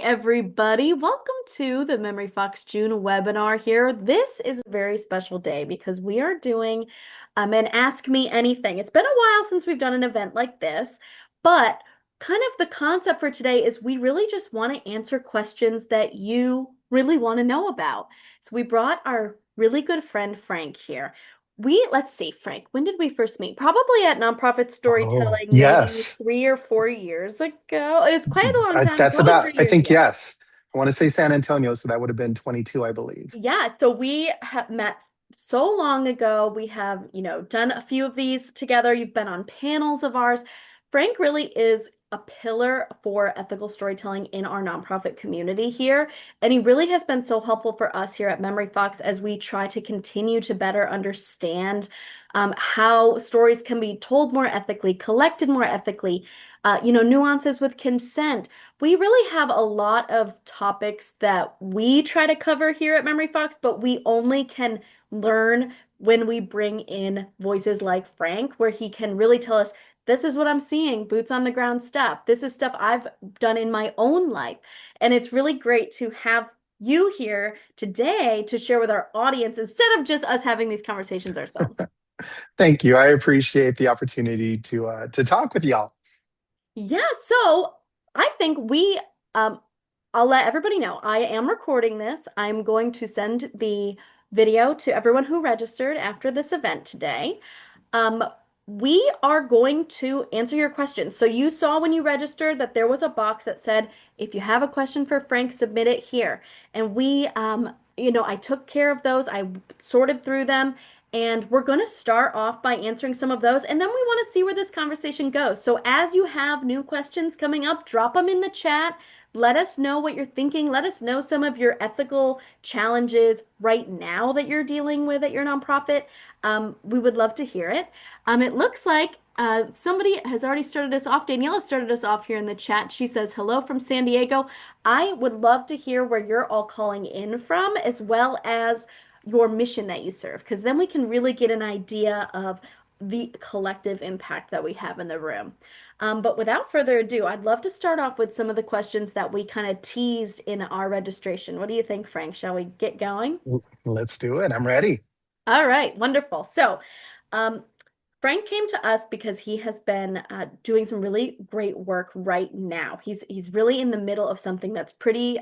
Everybody. Welcome to the Memory Fox June webinar here. This is a very special day because we are doing an Ask Me Anything. It's been a while since we've done an event like this, but kind of the concept for today is we really just want to answer questions that you really want to know about. So we brought our really good friend Frank here. Let's see, Frank, when did we first meet? Probably at Nonprofit Oh, Storytelling, maybe yes. 3 or 4 years ago. It was quite a long time, That's probably about, 3 I years think, ago. yes. I want to say San Antonio, so that would have been 22, I believe. Yeah, so we have met so long ago. We have, done a few of these together. You've been on panels of ours. Frank really is a pillar for ethical storytelling in our nonprofit community here. And he really has been so helpful for us here at Memory Fox as we try to continue to better understand how stories can be told more ethically, collected more ethically, nuances with consent. We really have a lot of topics that we try to cover here at Memory Fox, but we only can learn when we bring in voices like Frank, where he can really tell us, this is what I'm seeing, boots on the ground stuff. This is stuff I've done in my own life. And it's really great to have you here today to share with our audience instead of just us having these conversations ourselves. Thank you. I appreciate the opportunity to talk with y'all. Yeah, so I think um I'll let everybody know. I am recording this. I'm going to send the video to everyone who registered after this event today. Um, we are going to answer your questions. So you saw when you registered that there was a box that said, if you have a question for Frank, submit it here. And I took care of those. I sorted through them. And we're going to start off by answering some of those, and then we want to see where this conversation goes. So, as you have new questions coming up, drop them in the chat. Let us know what you're thinking. Let us know some of your ethical challenges right now that you're dealing with at your nonprofit. We would love to hear it. It looks like somebody has already started us off. Daniela started us off here in the chat. She says, hello from San Diego. I would love to hear where you're all calling in from, as well as your mission that you serve, because then we can really get an idea of the collective impact that we have in the room. But without further ado, I'd love to start off with some of the questions that we kind of teased in our registration. What do you think, Frank? Shall we get going? Let's do it. I'm ready. All right, wonderful. So, um, Frank came to us because he has been doing some really great work right now. He's really in the middle of something that's pretty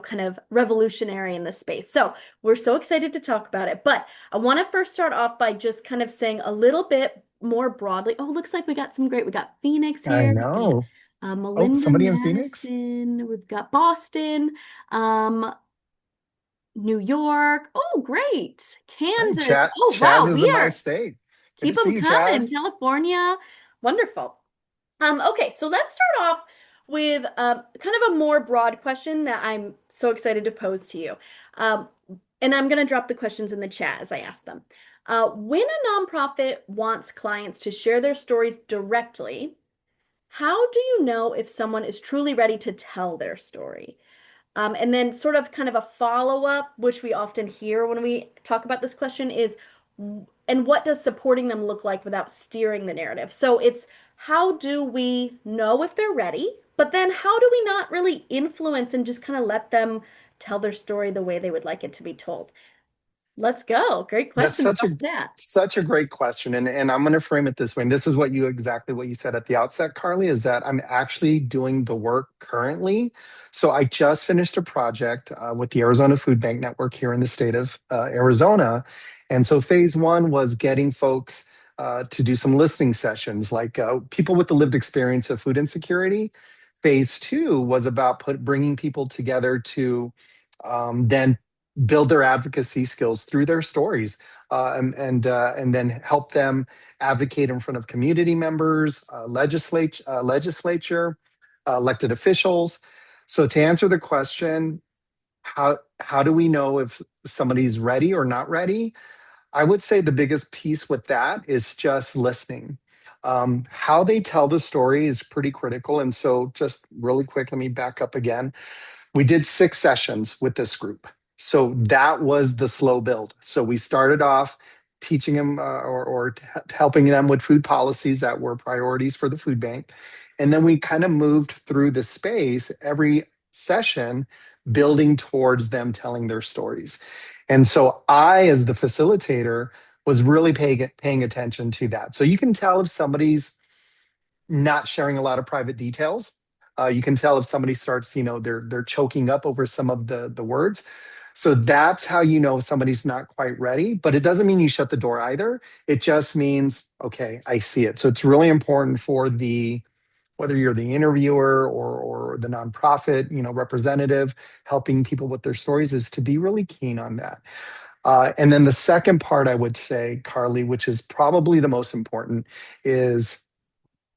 kind of revolutionary in this space. So we're so excited to talk about it. But I want to first start off by just kind of saying a little bit more broadly. Oh, looks like we got Phoenix I here. We've got know. Oh, Melinda somebody in Phoenix? Madison. We've got Boston. Um, New York. Oh, great. Hey, Kansas. Oh, Chaz wow. is We in my are state. Good to keep see them you, coming. Chaz. California. Wonderful. Okay, so let's start off with kind of a more broad question that I'm so excited to pose to you. Um, and I'm going to drop the questions in the chat as I ask them. When a nonprofit wants clients to share their stories directly, how do you know if someone is truly ready to tell their story? And then, sort of, kind of a follow-up, which we often hear when we talk about this question, is and what does supporting them look like without steering the narrative? So it's how do we know if they're ready, but then how do we not really influence and just kind of let them tell their story the way they would like it to be told? Let's go. Great That's question about that. such a great question. And I'm gonna frame it this way. And this is exactly what you said at the outset, Carly, is that I'm actually doing the work currently. So I just finished a project with the Arizona Food Bank Network here in the state of Arizona. And so phase one was getting folks to do some listening sessions, like people with the lived experience of food insecurity. Phase two was about bringing people together to then build their advocacy skills through their stories, and then help them advocate in front of community members, legislature, elected officials. So to answer the question, how do we know if somebody's ready or not ready? I would say the biggest piece with that is just listening. How they tell the story is pretty critical. And so, just really quick, let me back up again. We did 6 sessions with this group. So that was the slow build. So we started off teaching them or helping them with food policies that were priorities for the food bank. And then we kind of moved through the space. Every session building towards them telling their stories. And so I, as the facilitator, was really paying attention to that. So you can tell if somebody's not sharing a lot of private details. You can tell if somebody starts, they're choking up over some of the words. So that's how you know somebody's not quite ready. But it doesn't mean you shut the door either. It just means, okay, I see it. So it's really important for the whether you're the interviewer or the nonprofit, representative helping people with their stories, is to be really keen on that. And then the second part I would say, Carly, which is probably the most important, is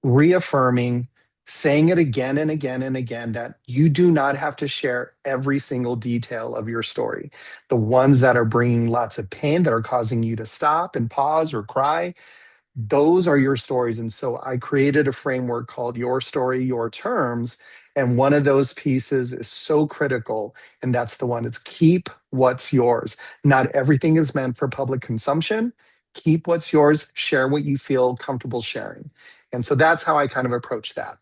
reaffirming, saying it again and again and again, that you do not have to share every single detail of your story. The ones that are bringing lots of pain, that are causing you to stop and pause or cry, those are your stories. And so I created a framework called Your Story, Your Terms. And one of those pieces is so critical. And that's the one, it's keep what's yours. Not everything is meant for public consumption. Keep what's yours, share what you feel comfortable sharing. And so that's how I kind of approach that.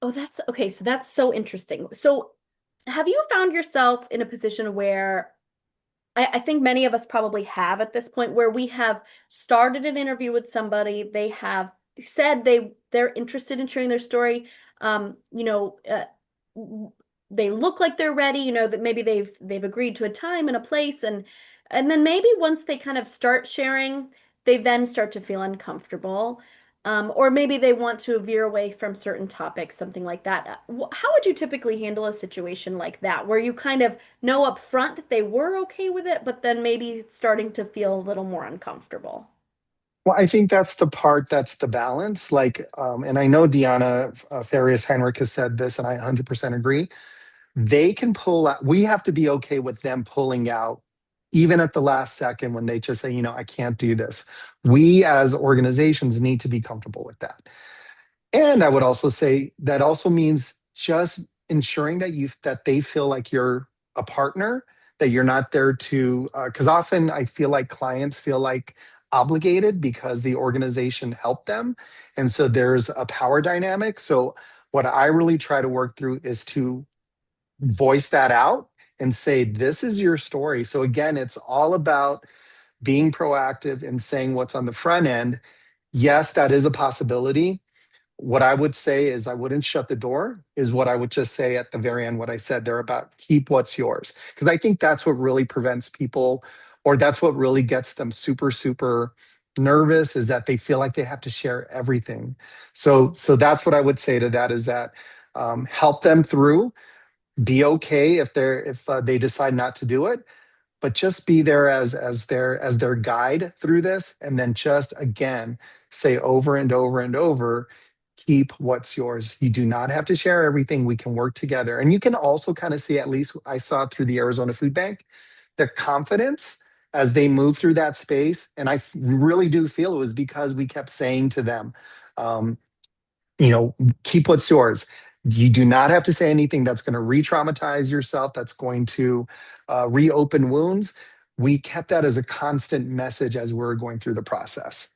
Oh, that's okay. So that's so interesting. So have you found yourself in a position where I think many of us probably have at this point where we have started an interview with somebody, they have said they're interested in sharing their story. Um, you know, uh, they look like they're ready, that maybe they've agreed to a time and a place, and then maybe once they kind of start sharing, they then start to feel uncomfortable. Or maybe they want to veer away from certain topics, something like that. How would you typically handle a situation like that, where you kind of know up front that they were okay with it, but then maybe starting to feel a little more uncomfortable? Well, I think that's the part that's the balance. Like, and I know Deanna Farias Heinrich has said this, and I 100% agree. They can pull out, we have to be okay with them pulling out even at the last second when they just say, I can't do this. We as organizations need to be comfortable with that. And I would also say that also means just ensuring that they feel like you're a partner, that you're not there to, because often I feel like clients feel like obligated because the organization helped them. And so there's a power dynamic. So what I really try to work through is to voice that out and say, this is your story. So again, it's all about being proactive and saying what's on the front end. Yes, that is a possibility. What I would say is I wouldn't shut the door, is what I would just say at the very end, what I said there about keep what's yours. Because I think that's what really prevents people, or that's what really gets them super, super nervous, is that they feel like they have to share everything. So that's what I would say to that, is that help them through, be okay if they decide not to do it, but just be there as their guide through this, and then just again say over and over and over, keep what's yours. You do not have to share everything. We can work together. And you can also kind of see, at least I saw it through the Arizona Food Bank, the confidence as they move through that space. And I really do feel it was because we kept saying to them, um, you know, keep what's yours. You do not have to say anything that's going to re-traumatize yourself, that's going to reopen wounds. We kept that as a constant message as we are going through the process.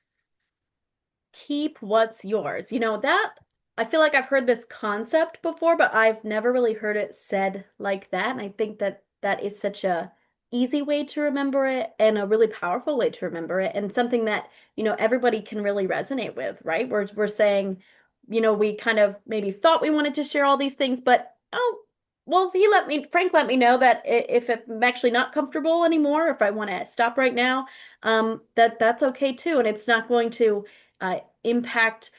Keep what's yours. That I feel like I've heard this concept before, but I've never really heard it said like that. And I think that that is such a easy way to remember it and a really powerful way to remember it, and something that, everybody can really resonate with, right? We're saying, we kind of maybe thought we wanted to share all these things, but oh, well, Frank let me know that if I'm actually not comfortable anymore, if I want to stop right now, that's okay too. And it's not going to impact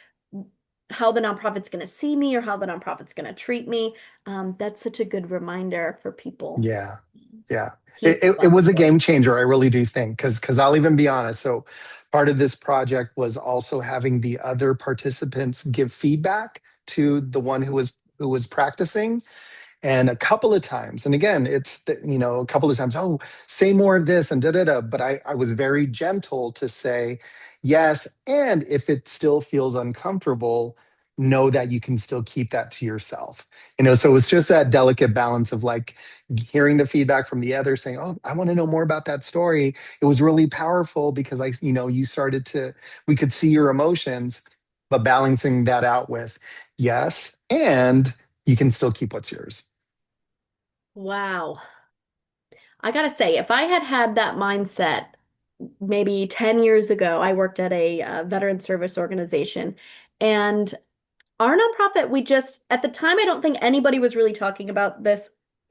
how the nonprofit's going to see me or how the nonprofit's going to treat me. That's such a good reminder for people. Yeah, yeah. It, Keep it, it what's was a yours. game changer, I really do think, because I'll even be honest. So part of this project was also having the other participants give feedback to the one who was practicing. And a couple of times, and again, a couple of times, oh, say more of this and da da da. But I was very gentle to say yes. And if it still feels uncomfortable, know that you can still keep that to yourself. So it's just that delicate balance of like hearing the feedback from the other saying, oh, I want to know more about that story. It was really powerful because you started to, we could see your emotions, but balancing that out with yes. And you can still keep what's yours. Wow. I gotta say, if I had had that mindset maybe 10 years ago, I worked at a veteran service organization, and our nonprofit, we just, at the time, I don't think anybody was really talking about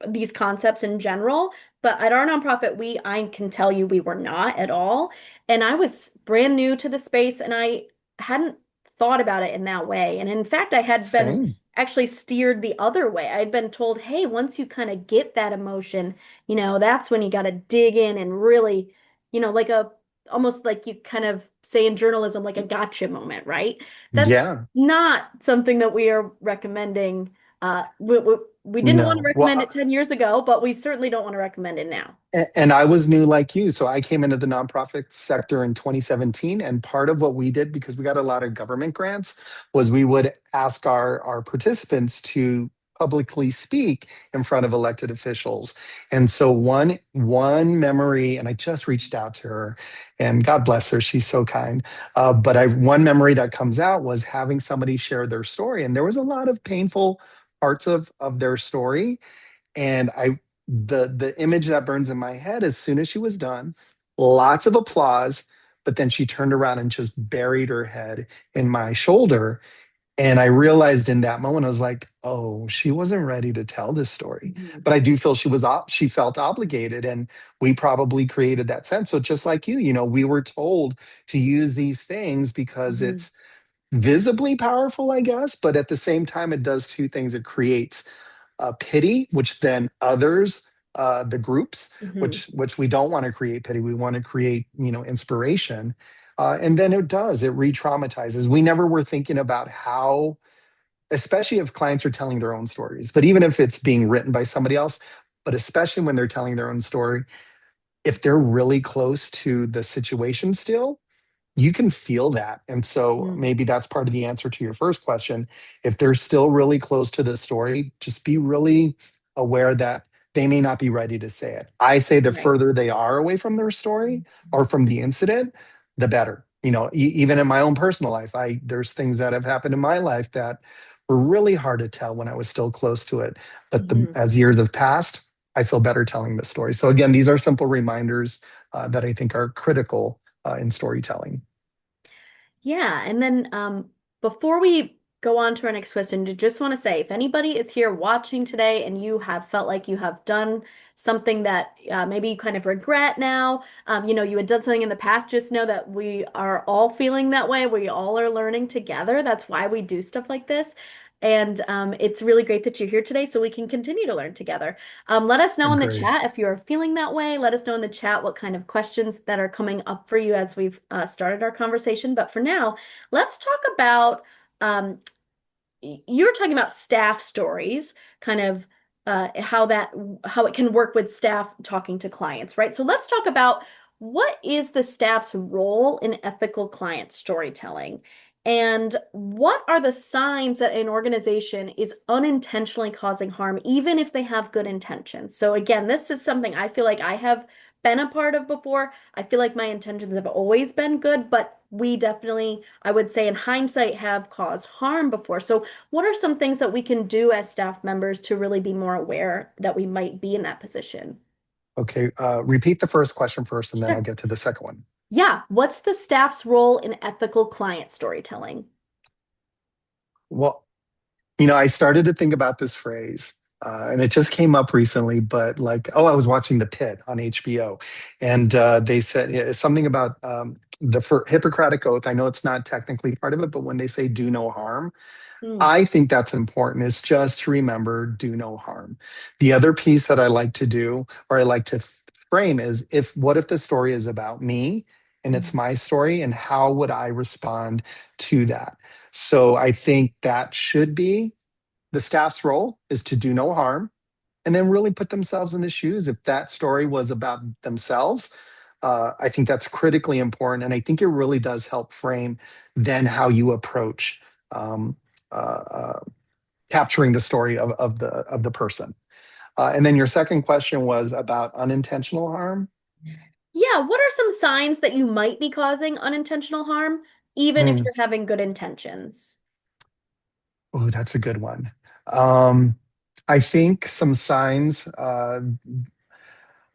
these concepts in general, but at our nonprofit, I can tell you we were not at all. And I was brand new to the space and I hadn't thought about it in that way. And in fact, I had been Same. actually steered the other way. I'd been told, hey, once you kind of get that emotion, that's when you got to dig in and really, like almost like you kind of say in journalism, like a gotcha moment, right? That's Yeah. not something that we are recommending. We didn't want to No. Well, recommend it 10 years ago, but we certainly don't want to recommend it now. and I was new like you. So I came into the nonprofit sector in 2017. And part of what we did, because we got a lot of government grants, was we would ask our participants to publicly speak in front of elected officials. And so one memory, and I just reached out to her, and God bless her, she's so kind. But one memory that comes out was having somebody share their story. And there was a lot of painful parts of their story, and the image that burns in my head, as soon as she was done, lots of applause, but then she turned around and just buried her head in my shoulder. And I realized in that moment, I was like, oh, she wasn't ready to tell this story. Mhm. But I do feel she felt obligated, and we probably created that sense. So just like we were told to use these things because Mhm. it's visibly powerful, I guess, but at the same time, it does two things. It creates pity, which then others, the groups, Mhm. which we don't want to create pity. We want to create, inspiration. And then it re-traumatizes. We never were thinking about how, especially if clients are telling their own stories, but even if it's being written by somebody else, but especially when they're telling their own story, if they're really close to the situation still, you can feel that. And so Mhm. maybe that's part of the answer to your first question. If they're still really close to the story, just be really aware that they may not be ready to say it. I say the Right. further they are away from their story or from the incident, the better. Even in my own personal life, there's things that have happened in my life that were really hard to tell when I was still close to it. But Mhm. as years have passed, I feel better telling the story. So again, these are simple reminders that I think are critical in storytelling. Yeah, and then before we go on to our next question, I just want to say if anybody is here watching today and you have felt like you have done something that maybe you kind of regret now, you had done something in the past, just know that we are all feeling that way. We all are learning together. That's why we do stuff like this. And it's really great that you're here today so we can continue to learn together. Let us know in the Agreed. chat if you're feeling that way. Let us know in the chat what kind of questions that are coming up for you as we've started our conversation. But for now, let's talk about um, you're talking about staff stories, kind of how it can work with staff talking to clients, right? So let's talk about what is the staff's role in ethical client storytelling, and what are the signs that an organization is unintentionally causing harm, even if they have good intentions. So again, this is something I feel like I have been a part of before. I feel like my intentions have always been good, but we definitely, I would say in hindsight, have caused harm before. So what are some things that we can do as staff members to really be more aware that we might be in that position? Okay, repeat the first question first, and then I'll Sure. get to the second one. Yeah. What's the staff's role in ethical client storytelling? Well, I started to think about this phrase, and it just came up recently, but like, oh, I was watching The Pit on HBO, and they said something about the Hippocratic Oath. I know it's not technically part of it, but when they say do no harm, Hmm. I think that's important, is just to remember do no harm. The other piece that I like to do, or I like to frame, is what if the story is about me and it's my story, and how would I respond to that? So I think that should be the staff's role, is to do no harm, and then really put themselves in the shoes. If that story was about themselves, I think that's critically important. And I think it really does help frame then how you approach um, uh, uh, capturing the story of the person. And then your second question was about unintentional harm. Yeah, what are some signs that you might be causing unintentional harm, even if Mm. you're having good intentions? Oh, that's a good one. Um, I think some signs, I'm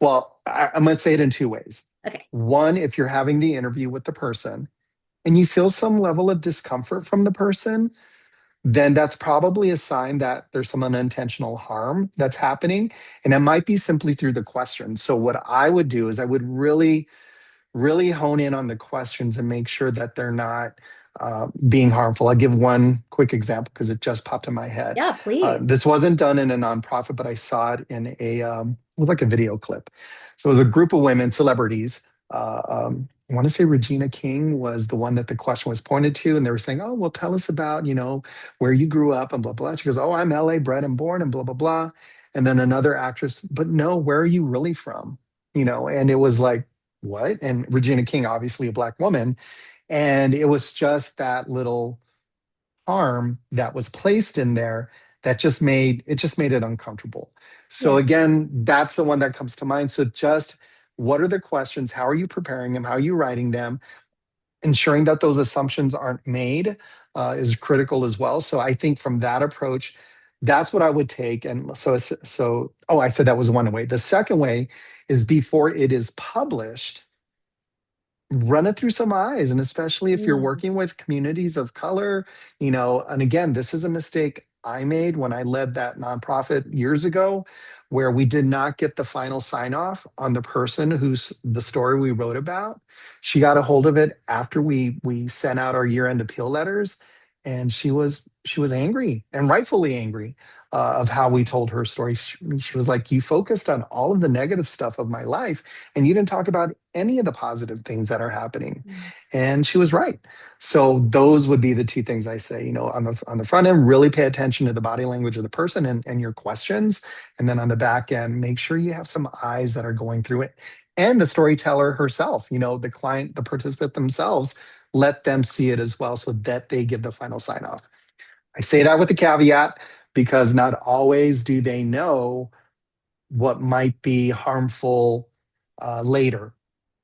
going to say it in two ways. Okay. One, if you're having the interview with the person and you feel some level of discomfort from the person, then that's probably a sign that there's some unintentional harm that's happening. And it might be simply through the question. So, what I would do is I would really hone in on the questions and make sure that they're not being harmful. I'll give one quick example because it just popped in my head. Yeah, please. This wasn't done in a nonprofit, but I saw it in with like a video clip. So it was a group of women, celebrities. I want to say Regina King was the one that the question was pointed to, and they were saying, "Oh, well, tell us about where you grew up and blah blah." She goes, "Oh, I'm LA bred and born and blah blah blah." And then another actress, but no, where are you really from? And it was like, what? And Regina King, obviously a black woman. And it was just that little harm that was placed in there that just made it uncomfortable. So Yeah. again, that's the one that comes to mind. So just what are the questions? How are you preparing them? How are you writing them? Ensuring that those assumptions aren't made is critical as well. So I think from that approach, that's what I would take. And oh, I said that was one way. The second way is before it is published, run it through some eyes. And especially if you're Mm. working with communities of color, and again, this is a mistake I made when I led that nonprofit years ago, where we did not get the final sign off on the person who's the story we wrote about. She got a hold of it after we sent out our year-end appeal letters, and she was angry, and rightfully angry, of how we told her story. She was like, "You focused on all of the negative stuff of my life, and you didn't talk about any of the positive things that are happening." Mm. And she was right. So those would be the two things I say. On the front end, really pay attention to the body language of the person and your questions. And then on the back end, make sure you have some eyes that are going through it. And the storyteller herself, the client, the participant themselves, let them see it as well so that they give the final sign off. I say that with the caveat because not always do they know what might be harmful later.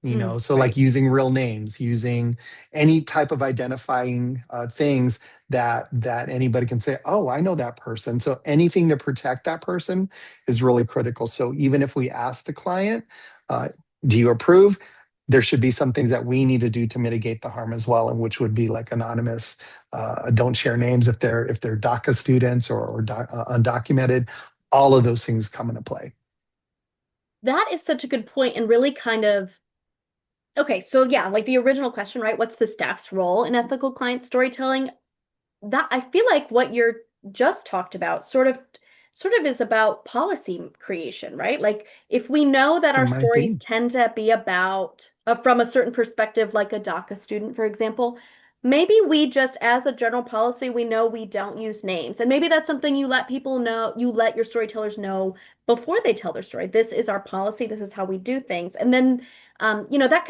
Mm, So like right. using real names, using any type of identifying things that anybody can say, "Oh, I know that person." So anything to protect that person is really critical. So even if we ask the client, uh, "Do you approve?" There should be some things that we need to do to mitigate the harm as well, and which would be like anonymous, don't share names if they're DACA students or undocumented. All of those things come into play. That is such a good point and really kind of okay, so yeah, like the original question, right? What's the staff's role in ethical client storytelling? That I feel like what you're just talked about sort of is about policy creation, right? Like if we know that It our might stories be. tend to be about from a certain perspective, like a DACA student, for example, maybe we just as a general policy, we know we don't use names. And maybe that's something you let people know, you let your storytellers know before they tell their story. This is our policy, this is how we do things. And then that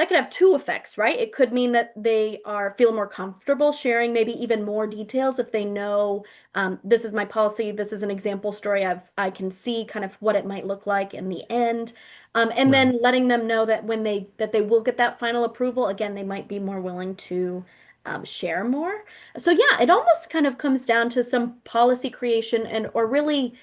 could have two effects, right? It could mean that they are feel more comfortable sharing maybe even more details if they know this is my policy, this is an example story I can see kind of what it might look like in the end. And Right. then letting them know that when they will get that final approval, again, they might be more willing to share more. So yeah, it almost kind of comes down to some policy creation and or really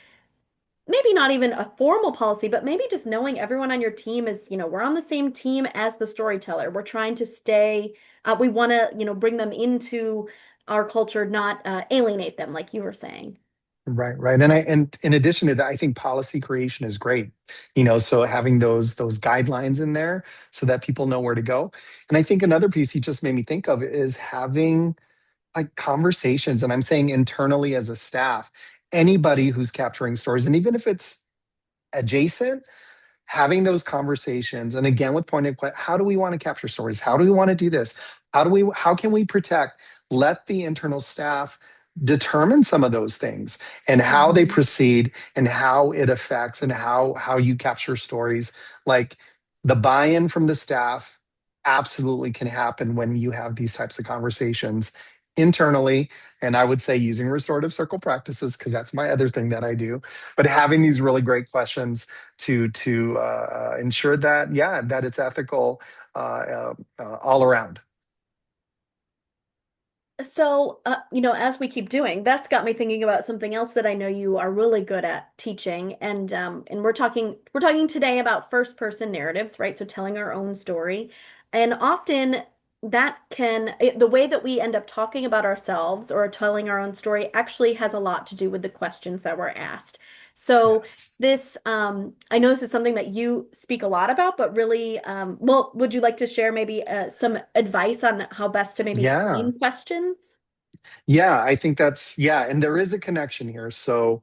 maybe not even a formal policy, but maybe just knowing everyone on your team is, we're on the same team as the storyteller. We're trying to stay, we want to, bring them into our culture, not alienate them, like you were saying. Right, right. And in addition to that, I think policy creation is great. So having those guidelines in there so that people know where to go. And I think another piece you just made me think of is having like conversations, and I'm saying internally as a staff, anybody who's capturing stories, and even if it's adjacent, having those conversations. And again, with pointed question, how do we want to capture stories? How do we want to do this? How can we protect? Let the internal staff determine some of those things and how they Mhm. proceed and how it affects and how you capture stories. Like the buy-in from the staff absolutely can happen when you have these types of conversations internally. And I would say using restorative circle practices, because that's my other thing that I do, but having these really great questions to ensure that, yeah, that it's ethical all around. So, as we keep doing, that's got me thinking about something else that I know you are really good at teaching, and we're talking today about first person narratives, right? So telling our own story, and often the way that we end up talking about ourselves or telling our own story actually has a lot to do with the questions that were asked. So Yes. I know this is something that you speak a lot about, but really, well, would you like to share maybe some advice on how best to maybe Yeah. frame questions? Yeah, I think yeah, and there is a connection here. So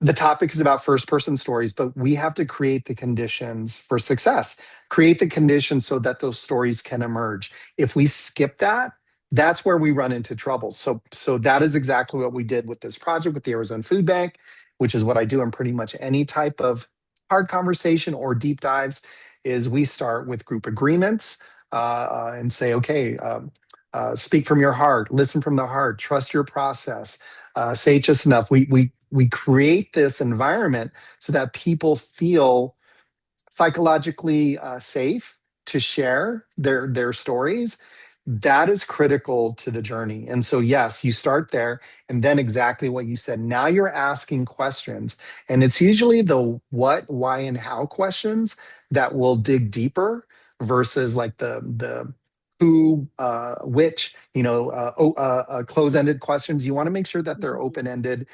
the topic is about first person stories, but we have to create the conditions for success, create the conditions so that those stories can emerge. If we skip that, that's where we run into trouble. So that is exactly what we did with this project with the Arizona Food Bank, which is what I do in pretty much any type of hard conversation or deep dives, is we start with group agreements and say, okay, speak from your heart, listen from the heart, trust your process, say it just enough. We create this environment so that people feel psychologically safe to share their stories. That is critical to the journey. And so, yes, you start there, and then exactly what you said. Now you're asking questions, and it's usually the what, why, and how questions that will dig deeper versus like the who, which, close-ended questions. You want to make sure that they're Mhm. open-ended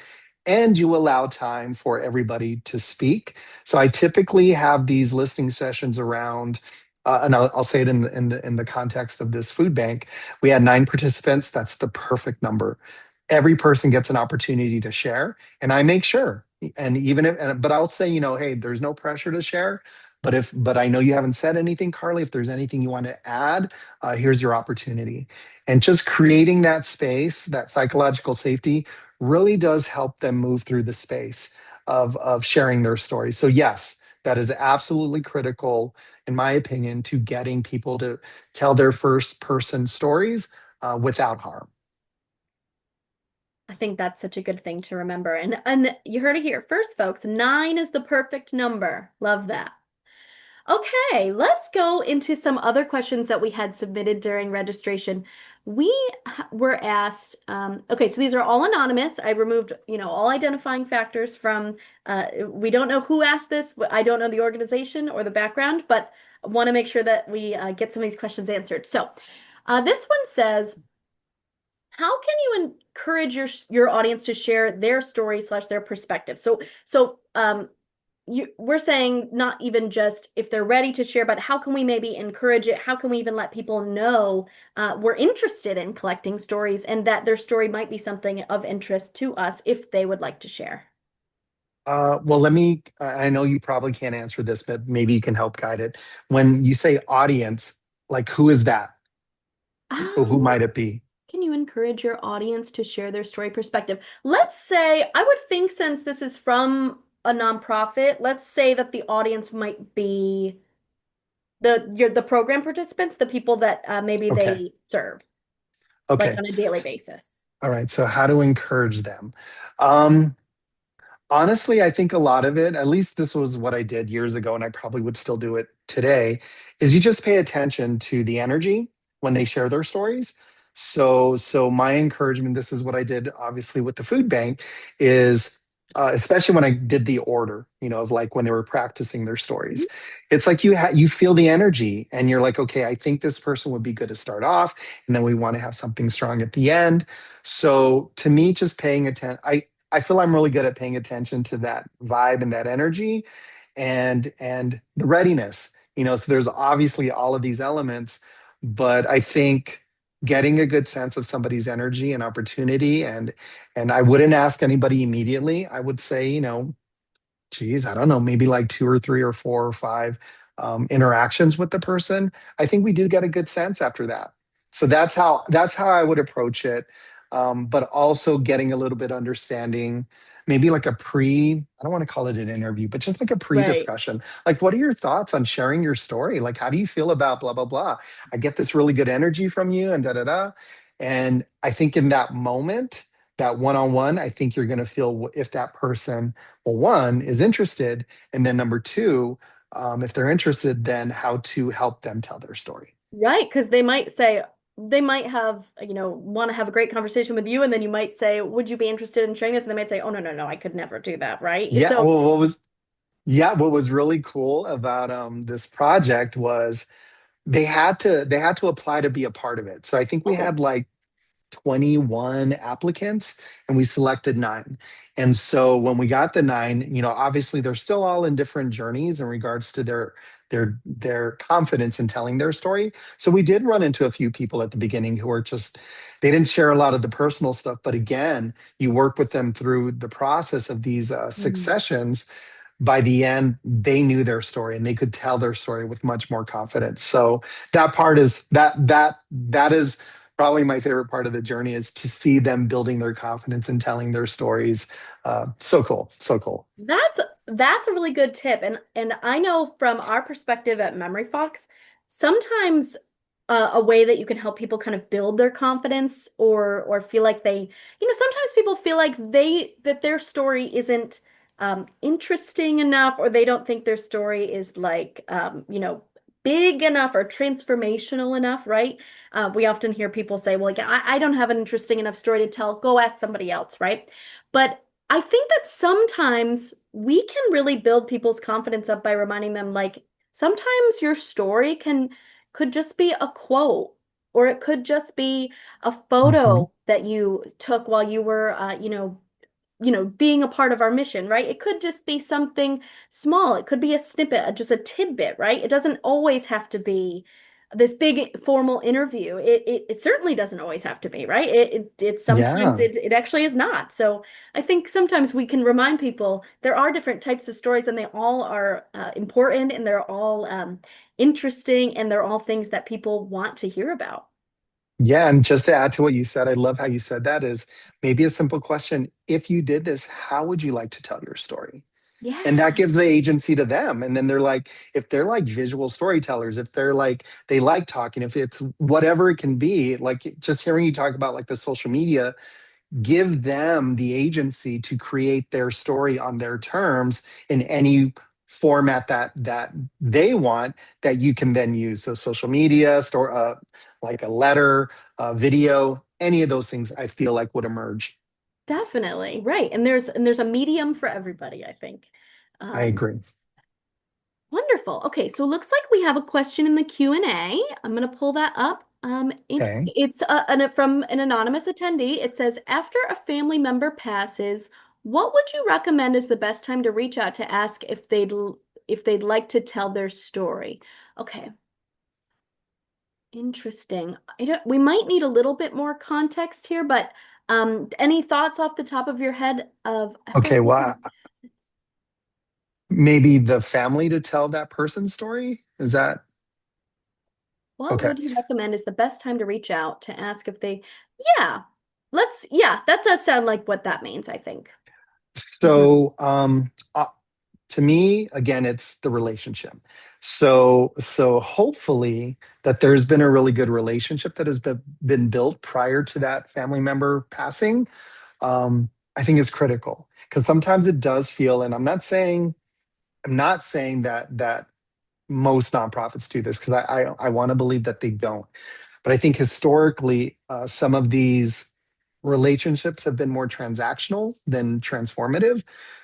and you allow time for everybody to speak. So I typically have these listening sessions around, and I'll say it in the context of this food bank. We had 9 participants. That's the perfect number. Every person gets an opportunity to share, and I make sure. And even if, but I'll say, hey, there's no pressure to share. But I know you haven't said anything, Carly. If there's anything you want to add, here's your opportunity. And just creating that space, that psychological safety, really does help them move through the space of sharing their stories. So yes, that is absolutely critical, in my opinion, to getting people to tell their first person stories without harm. I think that's such a good thing to remember. And you heard it here first, folks. 9 is the perfect number. Love that. Okay, let's go into some other questions that we had submitted during registration. We were asked, okay, so these are all anonymous. I removed, all identifying factors from, we don't know who asked this. I don't know the organization or the background, but want to make sure that we get some of these questions answered. So, this one says, how can you encourage your audience to share their story slash their perspective? We're saying not even just if they're ready to share, but how can we maybe encourage it? How can we even let people know we're interested in collecting stories and that their story might be something of interest to us if they would like to share? Well, I know you probably can't answer this, but maybe you can help guide it. When you say audience, like who is that? Or who Um, might it be? can you encourage your audience to share their story perspective? Let's say, I would think since this is from a nonprofit, let's say that the audience might be the program participants, the people that maybe Okay. they serve, like Okay. on a daily basis. All right. So how to encourage them? Um, Honestly, I think a lot of it, at least this was what I did years ago, and I probably would still do it today, is you just pay attention to the energy when they share their stories. So my encouragement, this is what I did, obviously, with the food bank, is especially when I did the order, of like when they were practicing their stories. It's like you feel the energy, and you're like, okay, I think this person would be good to start off, and then we want to have something strong at the end. So to me, just paying attention, I feel I'm really good at paying attention to that vibe and that energy and the readiness. So there's obviously all of these elements, but I think getting a good sense of somebody's energy and opportunity and I wouldn't ask anybody immediately. I would say, geez, I don't know, maybe like 2 or 3 or 4 or 5 interactions with the person. I think we do get a good sense after that. So that's how I would approach it. But also getting a little bit understanding, maybe like I don't want to call it an interview, but just like a Right. pre-discussion. Like, what are your thoughts on sharing your story? Like, how do you feel about blah, blah, blah? I get this really good energy from you and da da da. And I think in that moment, that one-on-one, I think you're going to feel if that person, well, one is interested, and then number two, if they're interested, then how to help them tell their story. Right, because they might say, they might have, want to have a great conversation with you, and then you might say, "Would you be interested in sharing this?" And they might say, "Oh, no, no, no, I could never do that," right? Yeah. So, Well, what was really cool about this project was they had to apply to be a part of it. So I think we oh, had like 21 applicants and we selected nine. And so when we got the nine, obviously they're still all in different journeys in regards to their confidence in telling their story. So we did run into a few people at the beginning who were just they didn't share a lot of the personal stuff, but again, you work with them through the process of these mhm. successions. By the end, they knew their story and they could tell their story with much more confidence. So that part is that is probably my favorite part of the journey is to see them building their confidence and telling their stories. So cool, so cool. That's a really good tip. And I know from our perspective at Memory Fox, sometimes a way that you can help people kind of build their confidence or feel like sometimes people feel like that their story isn't interesting enough, or they don't think their story is like big enough or transformational enough, right? We often hear people say, well, yeah, I don't have an interesting enough story to tell. Go ask somebody else, right? But I think that sometimes we can really build people's confidence up by reminding them, like, sometimes your story could just be a quote, or it could just be a Mhm. photo that you took while you were, being a part of our mission, right? It could just be something small. It could be a snippet, just a tidbit, right? It doesn't always have to be this big formal interview. It certainly doesn't always have to be, right? It sometimes Yeah. it actually is not. So I think sometimes we can remind people there are different types of stories, and they all are important, and they're all interesting, and they're all things that people want to hear about. Yeah, and just to add to what you said, I love how you said that is maybe a simple question. If you did this, how would you like to tell your story? And that Yeah, gives the agency to them. And then they're like, if they're like visual storytellers, if they're like, they like talking, if it's whatever it can be, like just hearing you talk about like the social media, give them the agency to create their story on their terms in any format that they want that you can then use. So social media, store like a letter, video, any of those things I feel like would emerge. definitely. Right. And there's a medium for everybody, I think. I Um, agree. Wonderful. Okay, so it looks like we have a question in the Q&A. I'm going to pull that up. Okay. It's from an anonymous attendee. It says, after a family member passes, what would you recommend is the best time to reach out to ask if they'd like to tell their story? Okay, interesting. We might need a little bit more context here, but any thoughts off the top of your head of after a Okay. family Well, member passes? maybe the family to tell that person's story. Is that What okay? would you recommend is the best time to reach out to ask if yeah, yeah, that does sound like what that means, I think. Mhm. So, to me, again, it's the relationship. So hopefully that there's been a really good relationship that has been built prior to that family member passing. I think is critical because sometimes it does feel, and I'm not saying that most nonprofits do this because I want to believe that they don't. But I think historically, some of these relationships have been more transactional than transformative.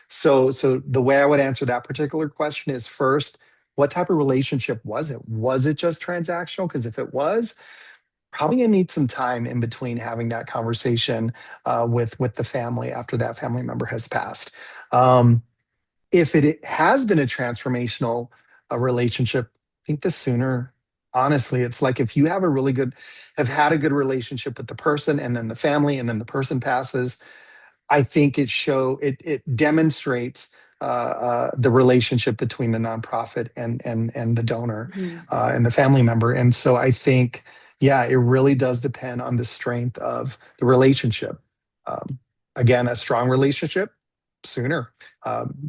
So the way I would answer that particular question is first, what type of relationship was it? Was it just transactional? Because if it was, probably gonna need some time in between having that conversation with the family after that family member has passed. Um, if it has been a transformational relationship, I think the sooner, honestly, it's like if you have had a good relationship with the person and then the family and then the person passes, I think it demonstrates the relationship between the nonprofit and the donor Mhm. and the family member. And so I think, yeah, it really does depend on the strength of the relationship. Um, Again, a strong relationship sooner.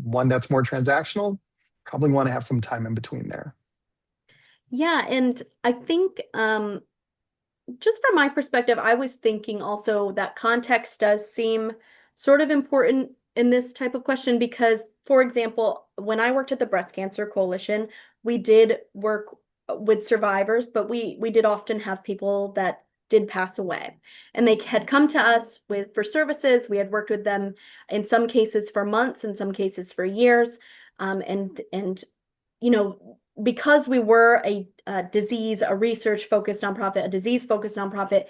One that's more transactional, probably want to have some time in between there. Yeah, and I think just from my perspective, I was thinking also that context does seem sort of important in this type of question because, for example, when I worked at the Breast Cancer Coalition, we did work with survivors, but we did often have people that did pass away. And they had come to us with for services. We had worked with them in some cases for months, in some cases for years. And you know, because we were a research focused nonprofit, a disease focused nonprofit,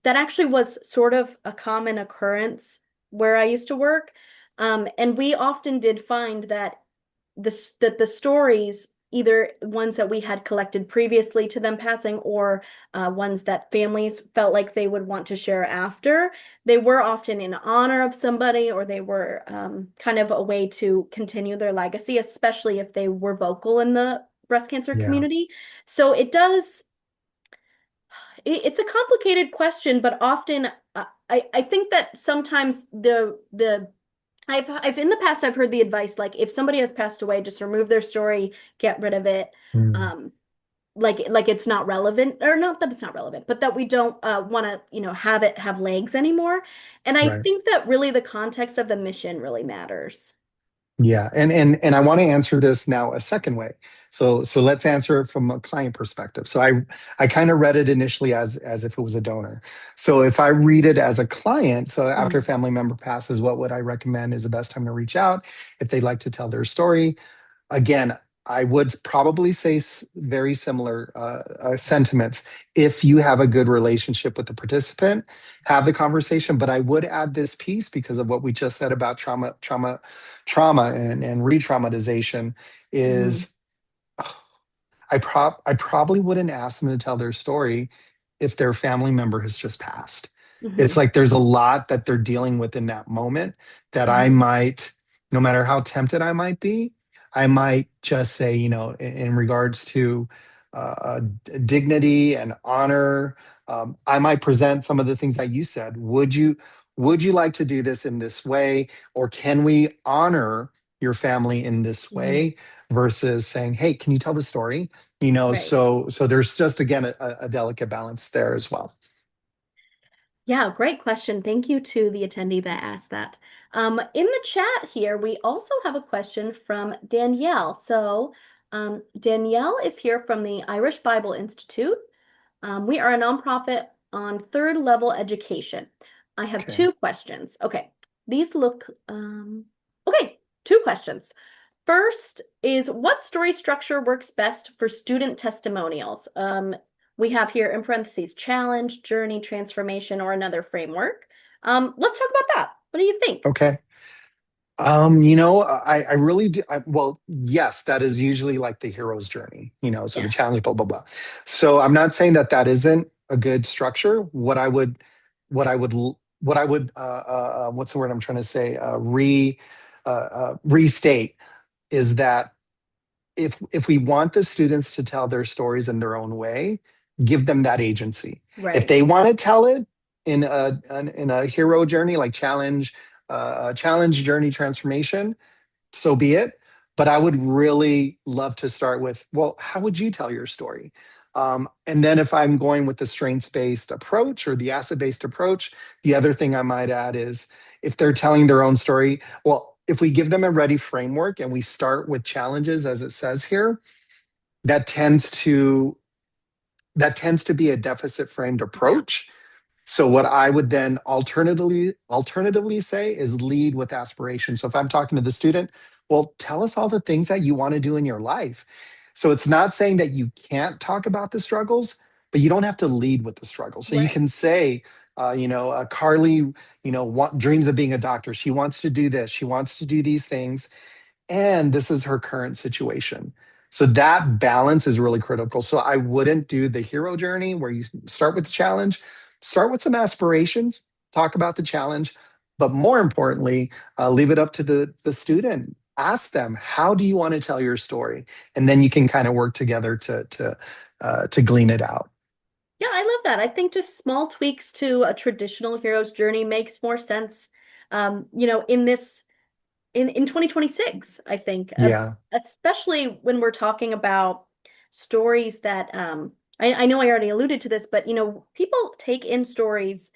that actually was sort of a common occurrence where I used to work. And we often did find that the stories, either ones that we had collected previously to them passing or ones that families felt like they would want to share after, they were often in honor of somebody, or they were kind of a way to continue their legacy, especially if they were vocal in the breast cancer Yeah. community. So it's a complicated question, but often I think that sometimes I've in the past I've heard the advice like if somebody has passed away, just remove their story, get rid of it. Mm, Um, like it's not relevant, or not that it's not relevant, but that we don't want to, have it have legs anymore. And I right. think that really the context of the mission really matters. Yeah, and I want to answer this now a second way. So let's answer it from a client perspective. So I kind of read it initially as if it was a donor. So if I read it as a client, so after a Mm, family member passes, what would I recommend is the best time to reach out if they'd like to tell their story? Again, I would probably say very similar sentiments. If you have a good relationship with the participant, have the conversation. But I would add this piece because of what we just said about trauma, and re-traumatization mm, is I probably wouldn't ask them to tell their story if their family member has just passed. It's mhm, like there's a lot that they're dealing with in that moment that I mhm. might, no matter how tempted I might be, I might just say, in regards to dignity and honor, I might present some of the things that you said. Would you like to do this in this way, or can we honor your family in this Mhm. way versus saying, "Hey, can you tell the story?" Right. So there's just again a delicate balance there as well. Yeah, great question. Thank you to the attendee that asked that. In the chat here, we also have a question from Danielle. So, Danielle is here from the Irish Bible Institute. We are a nonprofit on third level education. I have Okay. two questions. Okay, these look, okay, two questions. First is what story structure works best for student testimonials? We have here in parentheses, challenge, journey, transformation, or another framework. Let's talk about that. What do you think? Okay. I really do. Well, yes, that is usually like the hero's journey, so the Yeah, challenge, blah, blah, blah. So I'm not saying that that isn't a good structure. What I would, what's the word I'm trying to say? Restate is that if we want the students to tell their stories in their own way, give them that agency. If right, they want to tell it in a hero journey like challenge journey transformation, so be it. But I would really love to start with, well, how would you tell your story? And then if I'm going with the strengths based approach or the asset based approach, the other thing I might add is if they're telling their own story, well, if we give them a ready framework and we start with challenges, as it says here, that tends to that tends to be a deficit framed yeah, approach. So what I would then alternatively say is lead with aspiration. So if I'm talking to the student, well, tell us all the things that you want to do in your life. So it's not saying that you can't talk about the struggles, but you don't have to lead with the struggles. So you right, can say, Carly, dreams of being a doctor. She wants to do this. She wants to do these things, and this is her current situation. So that balance is really critical. So I wouldn't do the hero journey where you start with the challenge, start with some aspirations, talk about the challenge, but more importantly, leave it up to the student. Ask them, how do you want to tell your story? And then you can kind of work together to glean it out. yeah. I love that. I think just small tweaks to a traditional hero's journey makes more sense. In this in 2026, I think, Yeah. especially when we're talking about stories that I know I already alluded to this, but people take in stories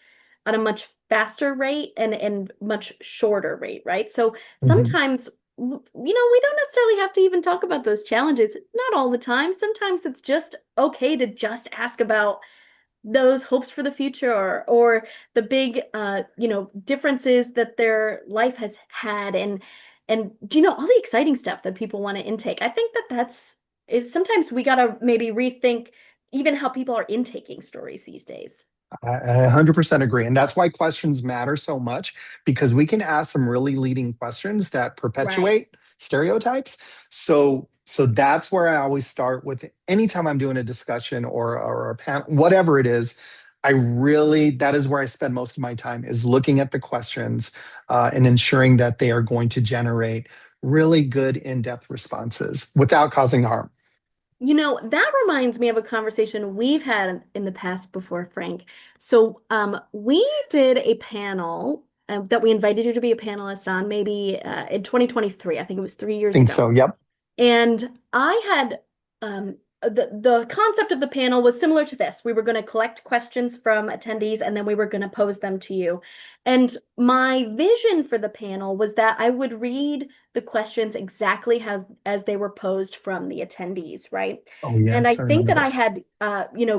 at a much faster rate and much shorter rate, right? So Mhm. sometimes we don't necessarily have to even talk about those challenges. Not all the time. Sometimes it's just okay to just ask about those hopes for the future or the big differences that their life has had and all the exciting stuff that people want to intake. I think that that's is sometimes we gotta maybe rethink even how people are intaking stories these days. I 100% agree. And that's why questions matter so much because we can ask some really leading questions that Right. perpetuate stereotypes. So that's where I always start with anytime I'm doing a discussion or a panel, whatever it is. That is where I spend most of my time is looking at the questions and ensuring that they are going to generate really good in-depth responses without causing harm. That reminds me of a conversation we've had in the past before, Frank. So, we did a panel that we invited you to be a panelist on maybe in 2023. I think it was 3 years Think ago. so. Yep. And I had the concept of the panel was similar to this. We were going to collect questions from attendees and then we were going to pose them to you. And my vision for the panel was that I would read the questions exactly as they were posed from the attendees, right? Oh, And I yes. I think remember that I this. had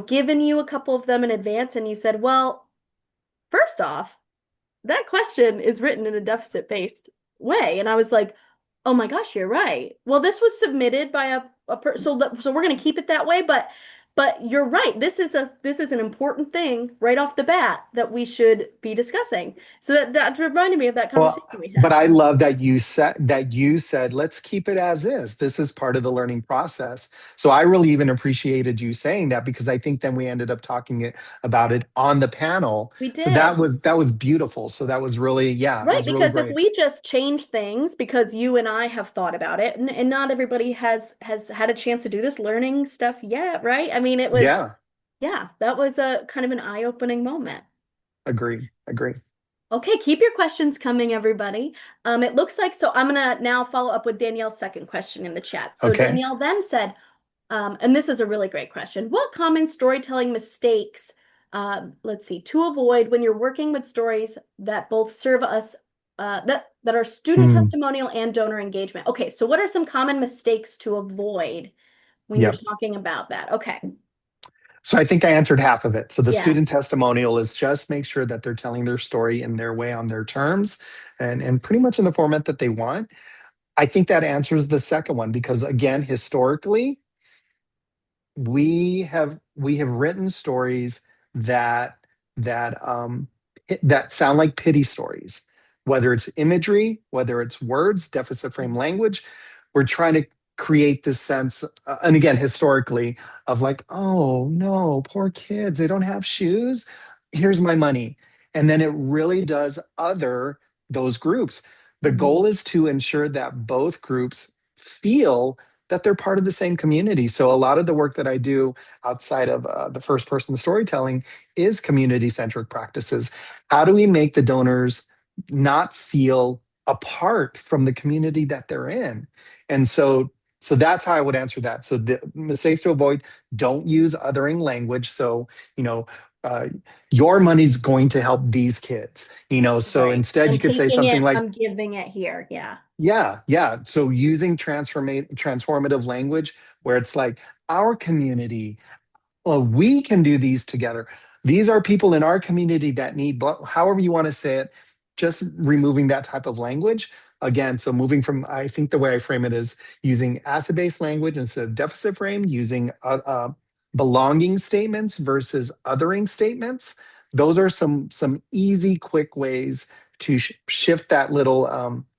given you a couple of them in advance and you said, "Well, first off, that question is written in a deficit-based way." And I was like, oh my gosh, you're right. Well, this was submitted by so we're going to keep it that way, but you're right. This is an important thing right off the bat that we should be discussing. So that reminded me of that Well, conversation we but had. I love that you said let's keep it as is. This is part of the learning process. So I really even appreciated you saying that because I think then we ended up about it on the panel. We So did. that was beautiful. So that was really, yeah, it Right, was really because if great. we just change things because you and I have thought about it, and not everybody has had a chance to do this learning stuff yet, right? I mean, Yeah, yeah, that was a kind of an eye-opening moment. agree, agree. Okay, keep your questions coming, everybody. It looks like so I'm gonna now follow up with Danielle's second question in the chat. So Okay. Danielle then said, and this is a really great question. What common storytelling mistakes, let's see, to avoid when you're working with stories that both serve us, that are student Hmm. testimonial and donor engagement? Okay, so what are some common mistakes to avoid when you're Yep. talking about that? Okay, So I think I answered half of it. So the yeah, student testimonial is just make sure that they're telling their story in their way on their terms and pretty much in the format that they want. I think that answers the second one because again, historically, we have written stories that that sound like pity stories, whether it's imagery, whether it's words, deficit frame language. We're trying to create this sense, and again, historically, of like, oh no, poor kids, they don't have shoes. Here's my money, and then it really does other those groups. The mhm, goal is to ensure that both groups feel that they're part of the same community. So a lot of the work that I do outside of the first person storytelling is community centric practices. How do we make the donors not feel apart from the community that they're in? And so that's how I would answer that. So the mistakes to avoid: don't use othering language. So you know. Uh, your money's going to help these kids, so right. instead you I'm could say taking something it, like, I'm giving it here. Yeah. yeah, yeah. So using transformative language where it's like our community, well, we can do these together. These are people in our community that need, however you want to say it, just removing that type of language. Again, so moving from, I think the way I frame it is using asset-based language instead of deficit frame, using belonging statements versus othering statements. Those are some easy, quick ways to shift that little.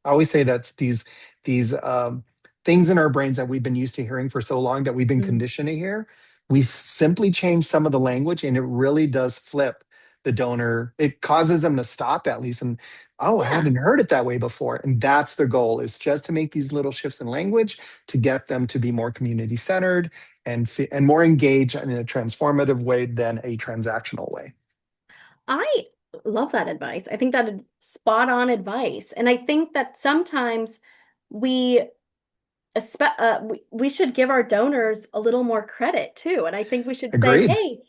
I always say that's these things in our brains that we've been used to hearing for so long that we've been Mm. conditioned to hear. We've simply changed some of the language and it really does flip the donor. It causes them to stop at least and, oh, I Yeah. hadn't heard it that way before. And that's the goal, is just to make these little shifts in language to get them to be more community centered and more engaged in a transformative way than a transactional way. I love that advice. I think that is spot on advice. And I think that sometimes we, we should give our donors a little more credit too. And I think we should say, Agreed. hey,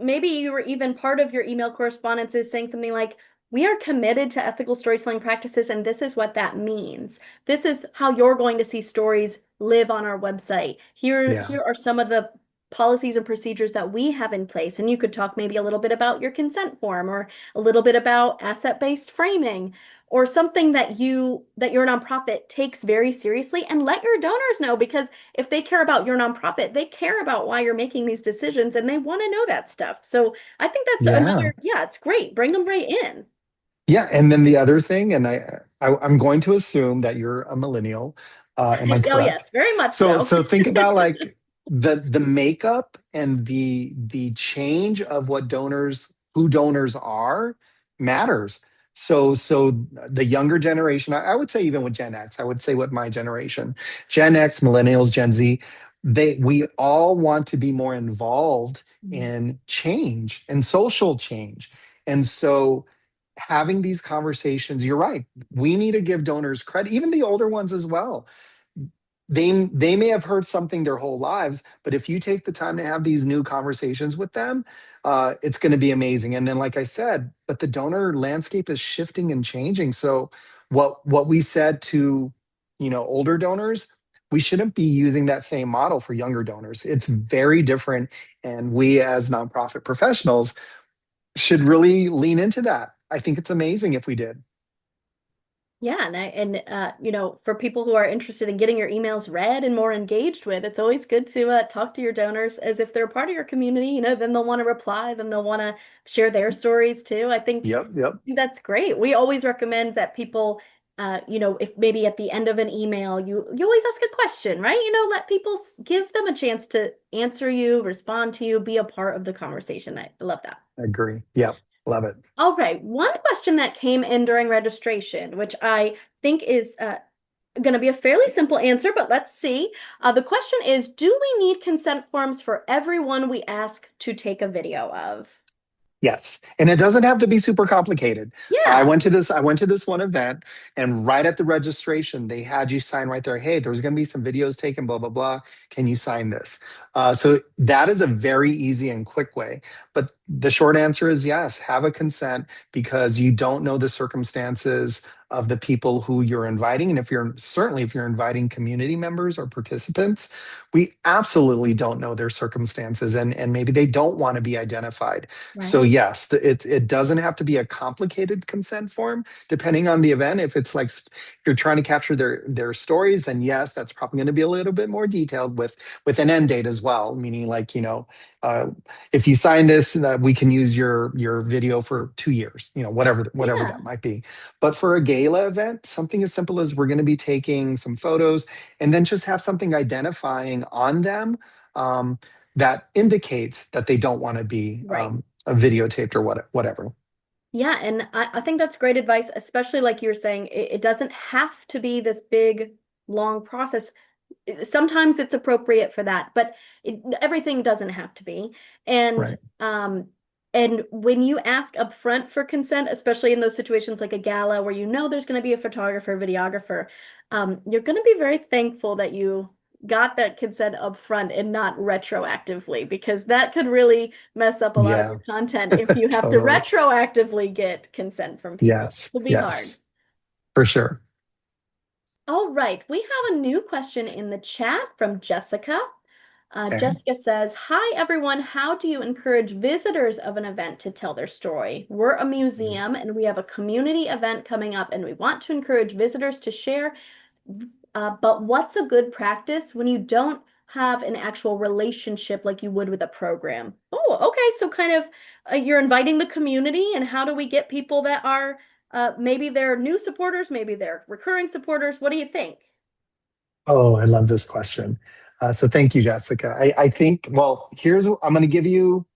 maybe you were even part of your email correspondences saying something like, we are committed to ethical storytelling practices, and this is what that means. This is how you're going to see stories live on our website. Here Yeah. are some of the policies and procedures that we have in place. And you could talk maybe a little bit about your consent form or a little bit about asset-based framing or something that your nonprofit takes very seriously, and let your donors know, because if they care about your nonprofit, they care about why you're making these decisions and they want to know that stuff. So I think that's Yeah. another, yeah, it's great. Bring them right in. Yeah. And then the other thing, and I'm going to assume that you're a millennial. Am I Oh, correct? yes, very much So so. so think about like the makeup and the change of what donors, who donors are, matters. So the younger generation, I would say even with Gen X, I would say with my generation, Gen X, millennials, Gen Z, we all want to be more involved in change and social change. And so having these conversations, you're right. We need to give donors credit, even the older ones as well. They may have heard something their whole lives, but if you take the time to have these new conversations with them, it's going to be amazing. And then, like I said, but the donor landscape is shifting and changing. So what we said to older donors, we shouldn't be using that same model for younger donors. It's very different, and we as nonprofit professionals should really lean into that. I think it's amazing if we did. Yeah, and for people who are interested in getting your emails read and more engaged with, it's always good to talk to your donors as if they're part of your community. Then they'll want to reply, then they'll want to share their stories too. Yep, yep. I think that's great. We always recommend that people, if maybe at the end of an email, you always ask a question, right? Let people give them a chance to answer you, respond to you, be a part of the conversation. I love that. I agree. Yep, love it. All right. One question that came in during registration, which I think is going to be a fairly simple answer, but let's see. The question is, do we need consent forms for everyone we ask to take a video of? Yes. And it doesn't have to be super complicated. Yeah, I went to this one event, and right at the registration, they had you sign right there. Hey, there's going to be some videos taken, blah, blah, blah. Can you sign this? So that is a very easy and quick way. But the short answer is yes, have a consent, because you don't know the circumstances of the people who you're inviting. And if you're inviting community members or participants, we absolutely don't know their circumstances, and maybe they don't want to be identified. So right. yes, it doesn't have to be a complicated consent form. Depending on the event, if it's like if you're trying to capture their stories, then yes, that's probably going to be a little bit more detailed with an end date as well. Meaning, like, uh, if you sign this, we can use your video for 2 years. Whatever Yeah. that might be. But for a gala event, something as simple as we're going to be taking some photos, and then just have something identifying on them. That indicates that they don't want to be Right. videotaped or whatever. Yeah, and I think that's great advice, especially like you were saying, it doesn't have to be this big, long process. Sometimes it's appropriate for that, but everything doesn't have to be. And Right. and when you ask up front for consent, especially in those situations like a gala where there's going to be a photographer, videographer, you're going to be very thankful that you got that consent up front and not retroactively, because that could really mess up a lot of Yeah. your content if you have to Totally. retroactively get consent from people. Yes. It'll be hard. Yes. For sure. All right, we have a new question in the chat from Jessica. Okay. Jessica says, "Hi everyone, how do you encourage visitors of an event to tell their story? We're a museum and we have a community event coming up and we want to encourage visitors to share. But what's a good practice when you don't have an actual relationship like you would with a program?" Oh, okay. So kind of you're inviting the community, and how do we get people that are maybe they're new supporters, maybe they're recurring supporters? What do you think? Oh, I love this question. So thank you, Jessica. I think, well, I'm going to give you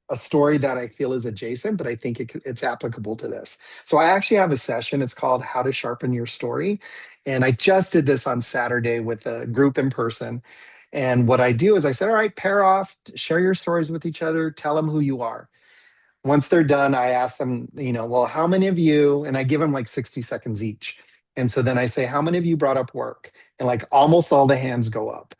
a story that I feel is adjacent, but I think it's applicable to this. So I actually have a session. It's called How to Sharpen Your Story. And I just did this on Saturday with a group in person. And what I do is I said, all right, pair off, share your stories with each other, tell them who you are. Once they're done, I ask them, well, how many of you, and I give them like 60 seconds each. And so then I say, how many of you brought up work? And like almost all the hands go up.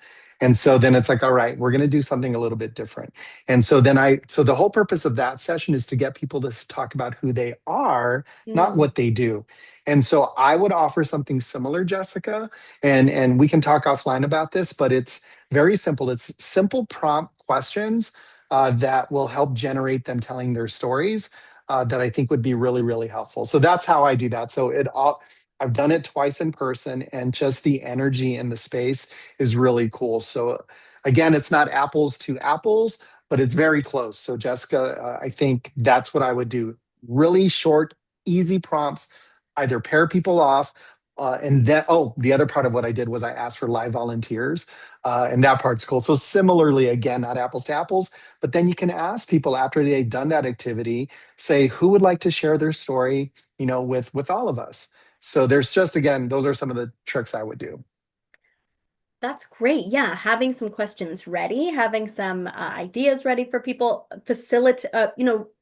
And so then it's like, all right, we're going to do something a little bit different. And so the whole purpose of that session is to get people to talk about who they are, not Mm, what they do. And so I would offer something similar, Jessica, and we can talk offline about this, but it's very simple. It's simple prompt questions that will help generate them telling their stories that I think would be really, really helpful. So that's how I do that. So it all I've done it twice in person, and just the energy in the space is really cool. So again, it's not apples to apples, but it's very close. So Jessica, I think that's what I would do. Really short, easy prompts, either pair people off. And then, oh, the other part of what I did was I asked for live volunteers, and that part's cool. So similarly, again, not apples to apples, but then you can ask people after they've done that activity, say who would like to share their story, with all of us. So there's just again, those are some of the tricks I would do. that's great. Yeah, having some questions ready, having some ideas ready for people, facilitate,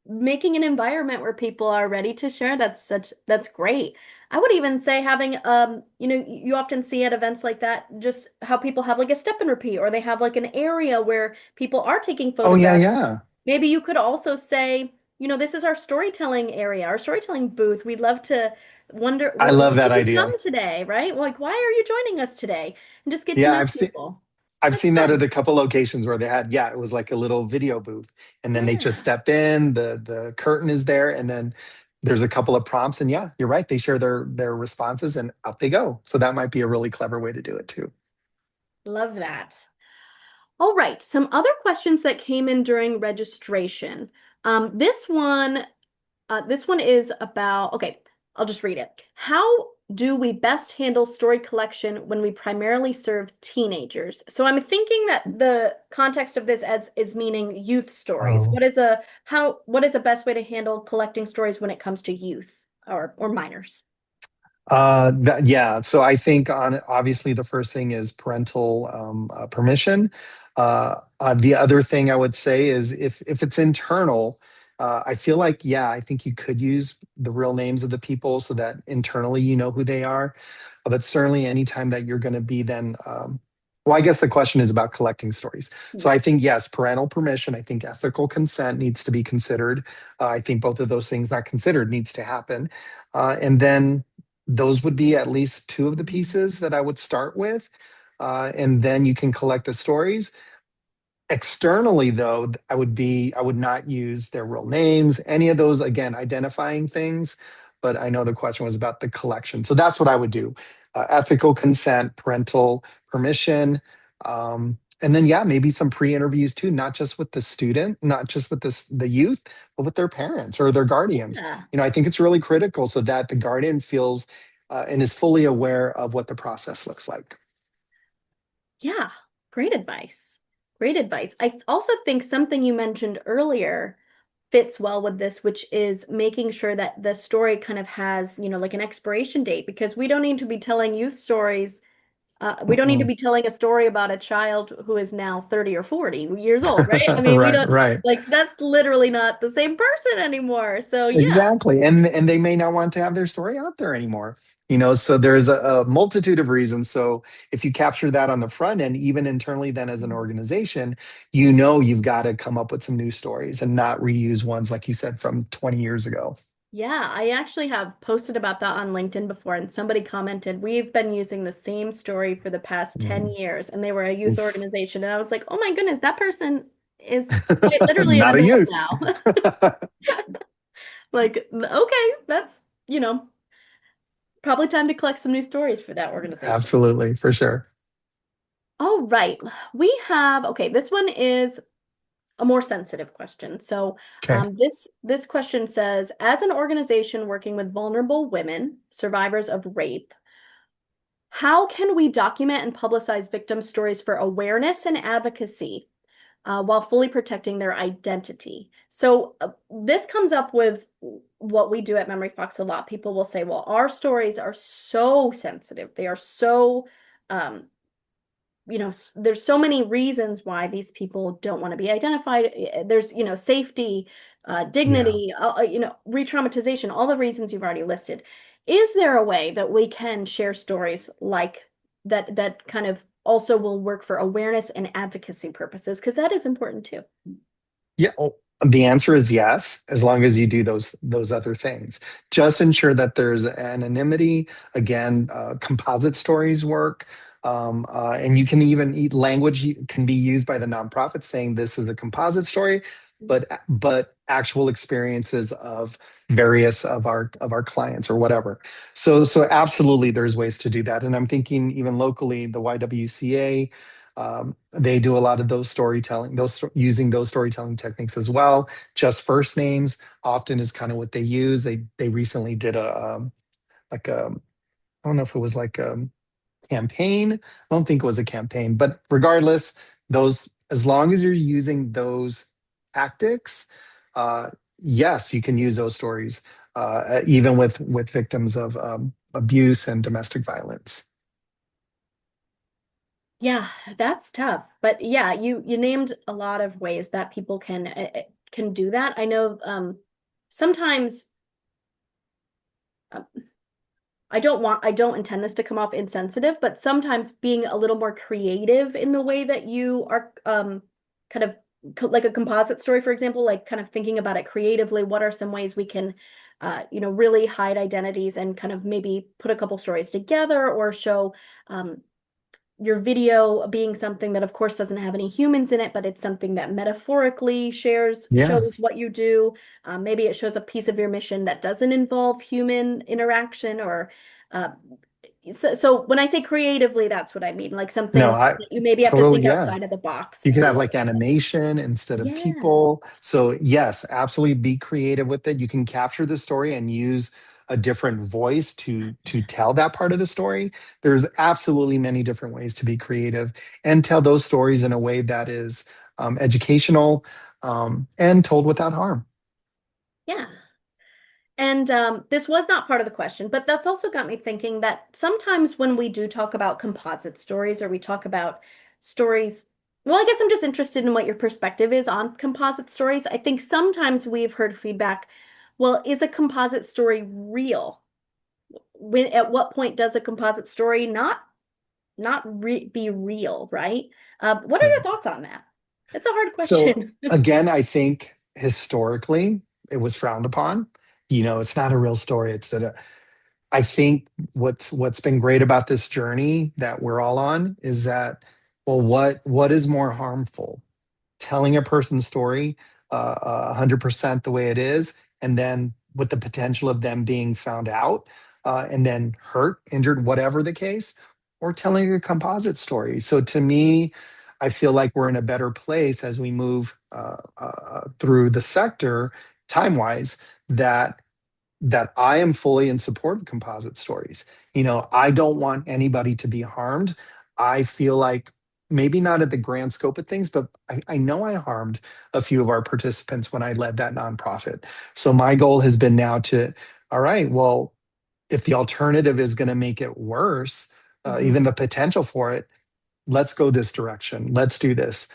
making an environment where people are ready to share. That's great. I would even say having, you often see at events like that, just how people have like a step and repeat, or they have like an area where people are taking Oh yeah, photographs. yeah. Maybe you could also say, this is our storytelling area, our storytelling booth. We'd love to wonder, I why love that did you idea. come today, right? Like, why are you joining us today? And just get to Yeah, know I've seen people. I've That's seen that at fun. a couple locations where they had, yeah, it was like a little video booth. And then they just Yeah, step in, the curtain is there, and then there's a couple of prompts. And yeah, you're right. They share their responses and out they go. So that might be a really clever way to do it too. love that. All right, some other questions that came in during registration. This one is about, okay, I'll just read it. How do we best handle story collection when we primarily serve teenagers? So I'm thinking that the context of this as is meaning youth stories. Oh. What is a best way to handle collecting stories when it comes to youth or minors? Yeah. So I think on obviously the first thing is parental permission. The other thing I would say is if it's internal, I feel like yeah, I think you could use the real names of the people so that internally you know who they are. But certainly anytime that you're going to be then, well, I guess the question is about collecting stories. So Yeah. I think yes, parental permission. I think ethical consent needs to be considered. I think both of those things not considered needs to happen, and then those would be at least two of the pieces that I would start with. And then you can collect the stories. Externally, though, I would not use their real names, any of those, again, identifying things. But I know the question was about the collection. So that's what I would do. Ethical consent, parental permission. And then, yeah, maybe some pre-interviews too, not just with the student, not just with the youth, but with their parents or their guardians. Yeah. I think it's really critical so that the guardian feels and is fully aware of what the process looks like. Yeah, great advice. Great advice. I also think something you mentioned earlier fits well with this, which is making sure that the story kind of has, like an expiration date, because we don't need to be telling youth stories. We don't need to Mm-mm. be telling a story about a child who is now 30 or 40 years old, right? I mean, we Right, don't, right. like, that's literally not the same person anymore. So, yeah. Exactly. And they may not want to have their story out there anymore. So there's a multitude of reasons. So if you capture that on the front end, even internally then as an organization, you've got to come up with some new stories and not reuse ones like you said from 20 years ago. Yeah, I actually have posted about that on LinkedIn before, and somebody commented, we've been using the same story for the past 10 Mm. years, and they were a youth Oof. organization. And I was like, oh my goodness, that person is quite literally an Not a adult youth. now. Like, okay, that's, you know, probably time to collect some new stories for that organization. Absolutely, for sure. All right. Okay, this one is a more sensitive question. So, Okay. this question says, as an organization working with vulnerable women, survivors of rape, how can we document and publicize victim stories for awareness and advocacy while fully protecting their identity? So, this comes up with what we do at Memory Fox a lot. People will say, well, our stories are so sensitive. They are so, um, there's so many reasons why these people don't want to be identified. There's, safety, Yeah. dignity, re-traumatization, all the reasons you've already listed. Is there a way that we can share stories like that kind of also will work for awareness and advocacy purposes, because that is important too. Yeah, the answer is yes, as long as you do those other things. Just ensure that there's anonymity. Again, composite stories work. And you can even eat language can be used by the nonprofit saying this is a composite story, but actual experiences of various of our clients or whatever. So absolutely there's ways to do that. And I'm thinking even locally, the YWCA, they do a lot of those storytelling, using those storytelling techniques as well. Just first names often is kind of what they use. They recently did a like a I don't know if it was like a campaign. I don't think it was a campaign, but regardless, those as long as you're using those tactics, uh, yes, you can use those stories, even with victims of abuse and domestic violence. Yeah, that's tough. But yeah, you named a lot of ways that people can do that. I know sometimes um, I don't intend this to come off insensitive, but sometimes being a little more creative in the way that you are kind of like a composite story, for example, like kind of thinking about it creatively, what are some ways we can really hide identities and kind of maybe put a couple stories together or show um, your video being something that of course doesn't have any humans in it, but it's something that metaphorically Yeah. shows what you do. Maybe it shows a piece of your mission that doesn't involve human interaction or uh, so when I say creatively, that's what I mean. Like No, something I that you maybe have to totally, think yeah. outside of the box You could have for. like animation instead of Yeah. people. So yes, absolutely be creative with it. You can capture the story and use a different voice to tell that part of the story. There's absolutely many different ways to be creative and tell those stories in a way that is educational, and told without harm. Yeah. And this was not part of the question, but that's also got me thinking that sometimes when we do talk about composite stories or we talk about stories, well, I guess I'm just interested in what your perspective is on composite stories. I think sometimes we've heard feedback, well, is a composite story real? When at what point does a composite story be real, right? What are your Right. thoughts on that? It's a hard So question. again, I think historically it was frowned upon. It's not a real story. I think what's been great about this journey that we're all on is that, well, what is more harmful? Telling a person's story 100% the way it is, and then with the potential of them being found out, and then hurt, injured, whatever the case, or telling a composite story. So to me, I feel like we're in a better place as we move through the sector time wise, that I am fully in support of composite stories. I don't want anybody to be harmed. I feel like maybe not at the grand scope of things, but I know I harmed a few of our participants when I led that nonprofit. So my goal has been now to, all right, well, if the alternative is going to make it worse, even Mhm. the potential for it, let's go this direction. Let's do this.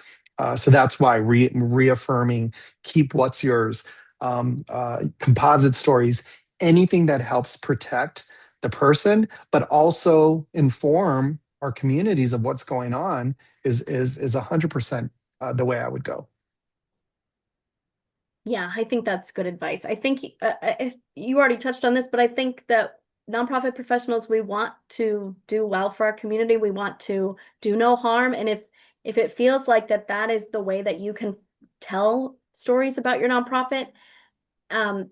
So that's why reaffirming, keep what's yours, composite stories, anything that helps protect the person, but also inform our communities of what's going on is 100% the way I would go. Yeah, I think that's good advice. I think you already touched on this, but I think that nonprofit professionals, we want to do well for our community. We want to do no harm. And if it feels like that is the way that you can tell stories about your nonprofit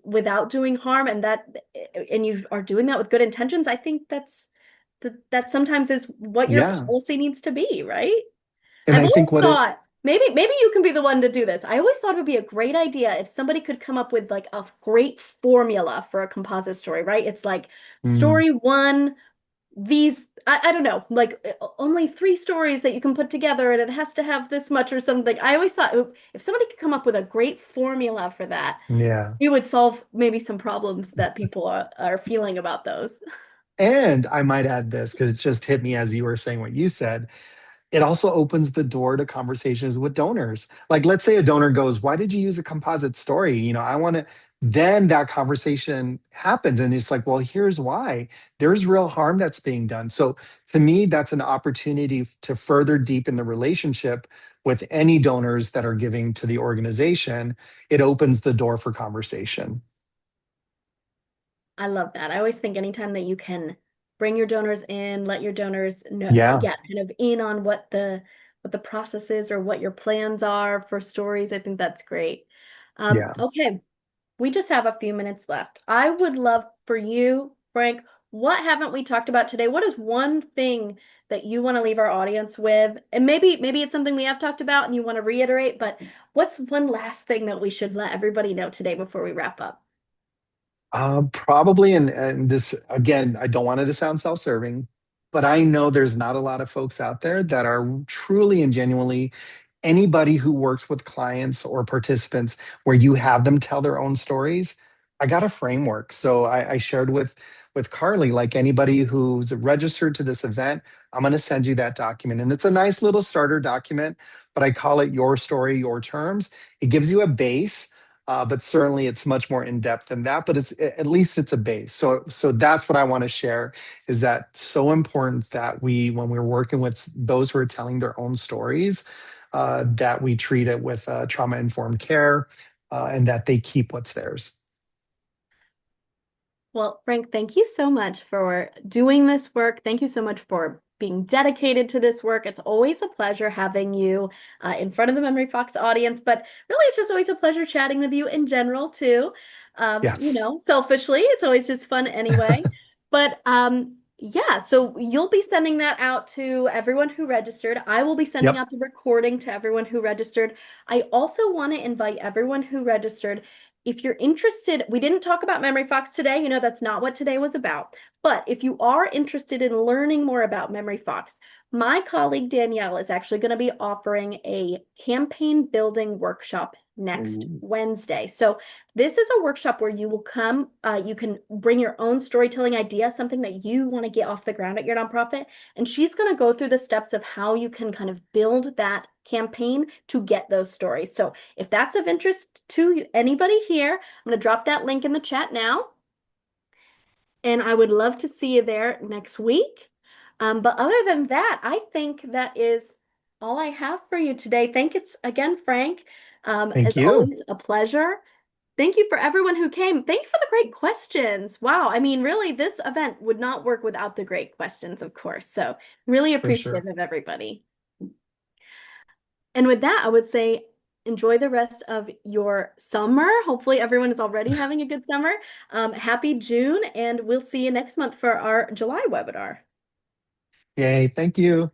without doing harm and you are doing that with good intentions, I think that sometimes is what your Yeah. policy needs to be, right? And I've I always think what it, thought maybe you can be the one to do this. I always thought it would be a great idea if somebody could come up with like a great formula for a composite story, right? It's like mm, story one, I don't know, like only three stories that you can put together and it has to have this much or something. I always thought if somebody could come up with a great formula for that, yeah. it would solve maybe some problems that people are feeling about those. And I might add this because it just hit me as you were saying what you said. It also opens the door to conversations with donors. Like, let's say a donor goes, "Why did you use a composite story? I want to." then that conversation happens and it's like, well, here's why. There's real harm that's being done. So to me, that's an opportunity to further deepen the relationship with any donors that are giving to the organization. It opens the door for conversation. I love that. I always think anytime that you can bring your donors in, let your donors know, Yeah, yeah, kind of in on what the process is or what your plans are for stories. I think that's great. yeah. Okay, we just have a few minutes left. I would love for you, Frank, what haven't we talked about today? What is one thing that you want to leave our audience with? And maybe it's something we have talked about and you want to reiterate, but what's one last thing that we should let everybody know today before we wrap up? Probably, and this again, I don't want it to sound self-serving, but I know there's not a lot of folks out there that are truly and genuinely anybody who works with clients or participants where you have them tell their own stories. I got a framework. So I shared with Carly, like anybody who's registered to this event, I'm going to send you that document. And it's a nice little starter document, but I call it Your Story, Your Terms. It gives you a base. But certainly it's much more in depth than that. But it's at least it's a base. So that's what I want to share is that so important that we, when we're working with those who are telling their own stories, that we treat it with trauma informed care, and that they keep what's theirs. Well, Frank, thank you so much for doing this work. Thank you so much for being dedicated to this work. It's always a pleasure having you in front of the Memory Fox audience, but really it's just always a pleasure chatting with you in general too. Yes. Selfishly, it's always just fun anyway. But yeah, so you'll be sending that out to everyone who registered. I will be sending Yep. out the recording to everyone who registered. I also want to invite everyone who registered if you're interested, we didn't talk about Memory Fox today. You know, that's not what today was about. But if you are interested in learning more about Memory Fox, my colleague Danielle is actually going to be offering a campaign building workshop next Ooh. Wednesday. So this is a workshop where you will come, you can bring your own storytelling idea, something that you want to get off the ground at your nonprofit. And she's going to go through the steps of how you can kind of build that campaign to get those stories. So if that's of interest to anybody here, I'm going to drop that link in the chat now. And I would love to see you there next week. But other than that, I think that is all I have for you today. Thanks again, Frank. Thank As you. always, a pleasure. Thank you for everyone who came. Thank you for the great questions. Wow. I mean, really, this event would not work without the great questions, of course. So, really For appreciative sure. of everybody. And with that, I would say enjoy the rest of your summer. Hopefully, everyone is already having a good summer. Happy June, and we'll see you next month for our July webinar. Yay. Thank you.